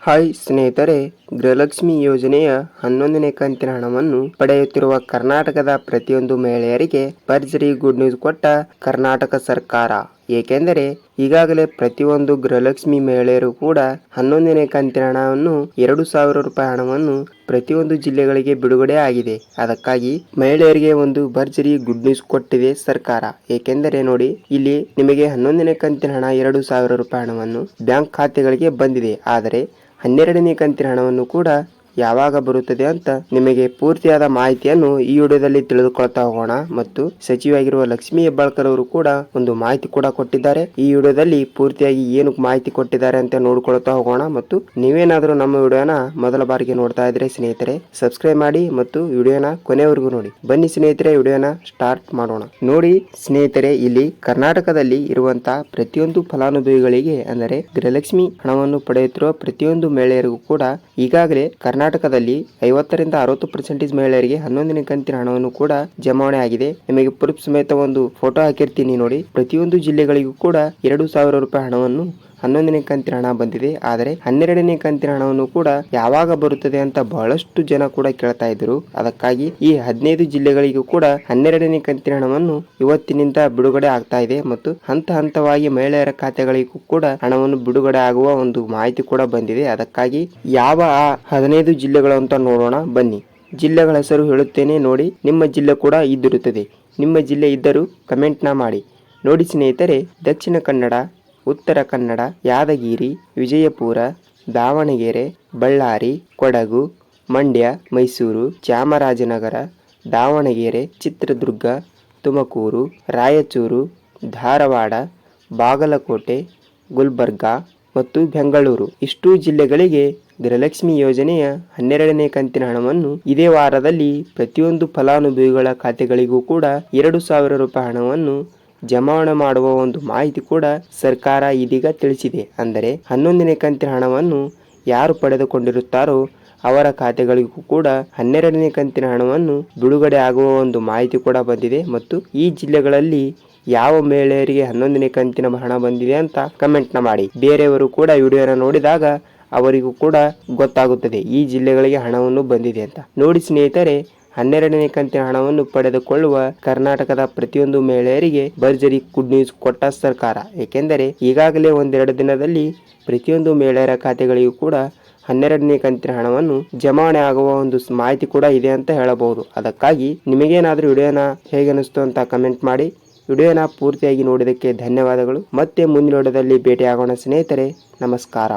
Hi ಸ್ನೇಹಿತರೆ, ಗೃಹಲಕ್ಷ್ಮಿ ಯೋಜನೆಯ 11ನೇ ಕಂತಿನ ಹಣವನ್ನು ಪಡೆಯುತ್ತಿರುವ ಕರ್ನಾಟಕದ ಪ್ರತಿಯೊಂದು ಮಹಿಳೆಯರಿಗೆ ಭರ್ಜರಿ ಗುಡ್ ನ್ಯೂಸ್ ಕೊಟ್ಟ ಕರ್ನಾಟಕ ಸರ್ಕಾರ. ಏಕೆಂದರೆ ಈಗಾಗಲೇ ಪ್ರತಿಯೊಂದು ಗೃಹಲಕ್ಷ್ಮಿ ಮಹಿಳೆಯರು ಕೂಡ 11ನೇ ಕಂತಿನ ಹಣವನ್ನು 2,000 ರೂಪಾಯಿ ಹಣವನ್ನು ಪ್ರತಿಯೊಂದು ಜಿಲ್ಲೆಗಳಿಗೆ ಬಿಡುಗಡೆ ಆಗಿದೆ. ಅದಕ್ಕಾಗಿ ಮಹಿಳೆಯರಿಗೆ ಒಂದು ಭರ್ಜರಿ ಗುಡ್ ನ್ಯೂಸ್ ಕೊಟ್ಟಿದೆ ಸರ್ಕಾರ. ಏಕೆಂದರೆ ನೋಡಿ, ಇಲ್ಲಿ ನಿಮಗೆ 11ನೇ ಕಂತಿನ ಹಣ 2,000 ರೂಪಾಯಿ ಹಣವನ್ನು ಬ್ಯಾಂಕ್ ಖಾತೆಗಳಿಗೆ ಬಂದಿದೆ. ಆದರೆ 12ನೇ ಕಂತಿನ ಹಣವನ್ನು ಕೂಡ ಯಾವಾಗ ಬರುತ್ತದೆ ಅಂತ ನಿಮಗೆ ಪೂರ್ತಿಯಾದ ಮಾಹಿತಿಯನ್ನು ಈ ವಿಡಿಯೋದಲ್ಲಿ ತಿಳಿದುಕೊಳ್ತಾ ಹೋಗೋಣ. ಮತ್ತು ಸಚಿವರಾಗಿರುವ ಲಕ್ಷ್ಮೀ ಹೆಬ್ಬಾಳ್ಕರ್ ಅವರು ಕೂಡ ಒಂದು ಮಾಹಿತಿ ಕೂಡ ಕೊಟ್ಟಿದ್ದಾರೆ. ಈ ವಿಡಿಯೋದಲ್ಲಿ ಪೂರ್ತಿಯಾಗಿ ಏನು ಮಾಹಿತಿ ಕೊಟ್ಟಿದ್ದಾರೆ ಅಂತ ನೋಡ್ಕೊಳ್ತಾ ಹೋಗೋಣ. ಮತ್ತು ನೀವೇನಾದರೂ ನಮ್ಮ ವಿಡಿಯೋನ ಮೊದಲ ಬಾರಿಗೆ ನೋಡ್ತಾ ಇದ್ರೆ ಸ್ನೇಹಿತರೆ, ಸಬ್ಸ್ಕ್ರೈಬ್ ಮಾಡಿ ಮತ್ತು ವಿಡಿಯೋನ ಕೊನೆವರೆಗೂ ನೋಡಿ. ಬನ್ನಿ ಸ್ನೇಹಿತರೆ, ವಿಡಿಯೋನ ಸ್ಟಾರ್ಟ್ ಮಾಡೋಣ. ನೋಡಿ ಸ್ನೇಹಿತರೆ, ಇಲ್ಲಿ ಕರ್ನಾಟಕದಲ್ಲಿ ಇರುವಂತಹ ಪ್ರತಿಯೊಂದು ಫಲಾನುಭವಿಗಳಿಗೆ ಅಂದರೆ ಗೃಹಲಕ್ಷ್ಮಿ ಹಣವನ್ನು ಪಡೆಯುತ್ತಿರುವ ಪ್ರತಿಯೊಂದು ಮಹಿಳೆಯರಿಗೂ ಕೂಡ ಈಗಾಗಲೇ ಕರ್ನಾಟಕದಲ್ಲಿ 50ರಿಂದ 60% ಮಹಿಳೆಯರಿಗೆ 11ನೇ ಕಂತಿನ ಹಣವನ್ನು ಕೂಡ ಜಮಾವಣೆ ಆಗಿದೆ. ನಿಮಗೆ ಪ್ರೂಫ್ ಸಮೇತ ಒಂದು ಫೋಟೋ ಹಾಕಿರ್ತೀನಿ ನೋಡಿ. ಪ್ರತಿಯೊಂದು ಜಿಲ್ಲೆಗಳಿಗೂ ಕೂಡ 2,000 ರೂಪಾಯಿ ಹಣವನ್ನು 11ನೇ ಕಂತಿನ ಹಣ ಬಂದಿದೆ. ಆದರೆ 12ನೇ ಕಂತಿನ ಹಣವನ್ನು ಕೂಡ ಯಾವಾಗ ಬರುತ್ತದೆ ಅಂತ ಬಹಳಷ್ಟು ಜನ ಕೂಡ ಕೇಳ್ತಾ ಇದ್ರು. ಅದಕ್ಕಾಗಿ ಈ 15 ಜಿಲ್ಲೆಗಳಿಗೂ ಕೂಡ 12ನೇ ಕಂತಿನ ಹಣವನ್ನು ಇವತ್ತಿನಿಂದ ಬಿಡುಗಡೆ ಆಗ್ತಾ ಇದೆ. ಮತ್ತು ಹಂತ ಹಂತವಾಗಿ ಮಹಿಳೆಯರ ಖಾತೆಗಳಿಗೂ ಕೂಡ ಹಣವನ್ನು ಬಿಡುಗಡೆ ಆಗುವ ಒಂದು ಮಾಹಿತಿ ಕೂಡ ಬಂದಿದೆ. ಅದಕ್ಕಾಗಿ ಯಾವ 15 ಜಿಲ್ಲೆಗಳು ಅಂತ ನೋಡೋಣ ಬನ್ನಿ. ಜಿಲ್ಲೆಗಳ ಹೆಸರು ಹೇಳುತ್ತೇನೆ ನೋಡಿ. ನಿಮ್ಮ ಜಿಲ್ಲೆ ಕೂಡ ಇದ್ದಿರುತ್ತದೆ. ನಿಮ್ಮ ಜಿಲ್ಲೆ ಇದ್ದರೂ ಕಮೆಂಟ್ನ ಮಾಡಿ. ನೋಡಿ ಸ್ನೇಹಿತರೆ, ದಕ್ಷಿಣ ಕನ್ನಡ, ಉತ್ತರ ಕನ್ನಡ, ಯಾದಗಿರಿ, ವಿಜಯಪುರ, ದಾವಣಗೆರೆ, ಬಳ್ಳಾರಿ, ಕೊಡಗು, ಮಂಡ್ಯ, ಮೈಸೂರು, ಚಾಮರಾಜನಗರ, ದಾವಣಗೆರೆ, ಚಿತ್ರದುರ್ಗ, ತುಮಕೂರು, ರಾಯಚೂರು, ಧಾರವಾಡ, ಬಾಗಲಕೋಟೆ, ಗುಲ್ಬರ್ಗಾ ಮತ್ತು ಬೆಂಗಳೂರು ಇಷ್ಟೂ ಜಿಲ್ಲೆಗಳಿಗೆ ಗೃಹಲಕ್ಷ್ಮಿ ಯೋಜನೆಯ 12ನೇ ಕಂತಿನ ಹಣವನ್ನು ಇದೇ ವಾರದಲ್ಲಿ ಪ್ರತಿಯೊಂದು ಫಲಾನುಭವಿಗಳ ಖಾತೆಗಳಿಗೂ ಕೂಡ 2,000 ರೂಪಾಯಿ ಹಣವನ್ನು ಜಮಾವಣೆ ಮಾಡುವ ಒಂದು ಮಾಹಿತಿ ಕೂಡ ಸರ್ಕಾರ ಇದೀಗ ತಿಳಿಸಿದೆ. ಅಂದರೆ 11ನೇ ಕಂತಿನ ಹಣವನ್ನು ಯಾರು ಪಡೆದುಕೊಂಡಿರುತ್ತಾರೋ ಅವರ ಖಾತೆಗಳಿಗೂ ಕೂಡ 12ನೇ ಕಂತಿನ ಹಣವನ್ನು ಬಿಡುಗಡೆ ಆಗುವ ಒಂದು ಮಾಹಿತಿ ಕೂಡ ಬಂದಿದೆ. ಮತ್ತು ಈ ಜಿಲ್ಲೆಗಳಲ್ಲಿ ಯಾವ ಮಹಿಳೆಯರಿಗೆ 11ನೇ ಕಂತಿನ ಹಣ ಬಂದಿದೆ ಅಂತ ಕಮೆಂಟ್ನ ಮಾಡಿ. ಬೇರೆಯವರು ಕೂಡ ವಿಡಿಯೋನ ನೋಡಿದಾಗ ಅವರಿಗೂ ಕೂಡ ಗೊತ್ತಾಗುತ್ತದೆ ಈ ಜಿಲ್ಲೆಗಳಿಗೆ ಹಣವನ್ನು ಬಂದಿದೆ ಅಂತ. ನೋಡಿ ಸ್ನೇಹಿತರೆ, 12ನೇ ಕಂತಿನ ಹಣವನ್ನು ಪಡೆದುಕೊಳ್ಳುವ ಕರ್ನಾಟಕದ ಪ್ರತಿಯೊಂದು ಮಹಿಳೆಯರಿಗೆ ಭರ್ಜರಿ ಗುಡ್ ನ್ಯೂಸ್ ಕೊಟ್ಟ ಸರ್ಕಾರ. ಏಕೆಂದರೆ ಈಗಾಗಲೇ ಒಂದೆರಡು ದಿನದಲ್ಲಿ ಪ್ರತಿಯೊಂದು ಮಹಿಳೆಯರ ಖಾತೆಗಳಿಗೂ ಕೂಡ 12ನೇ ಕಂತಿನ ಹಣವನ್ನು ಜಮಾವಣೆ ಆಗುವ ಒಂದು ಮಾಹಿತಿ ಕೂಡ ಇದೆ ಅಂತ ಹೇಳಬಹುದು. ಅದಕ್ಕಾಗಿ ನಿಮಗೇನಾದರೂ ವಿಡಿಯೋನ ಹೇಗೆ ಅನಿಸ್ತು ಅಂತ ಕಮೆಂಟ್ ಮಾಡಿ. ವಿಡಿಯೋನ ಪೂರ್ತಿಯಾಗಿ ನೋಡಿದ್ದಕ್ಕೆ ಧನ್ಯವಾದಗಳು. ಮತ್ತೆ ಮುಂದಿನ ವಿಡಿಯೋದಲ್ಲಿ ಭೇಟಿಯಾಗೋಣ ಸ್ನೇಹಿತರೆ. ನಮಸ್ಕಾರ.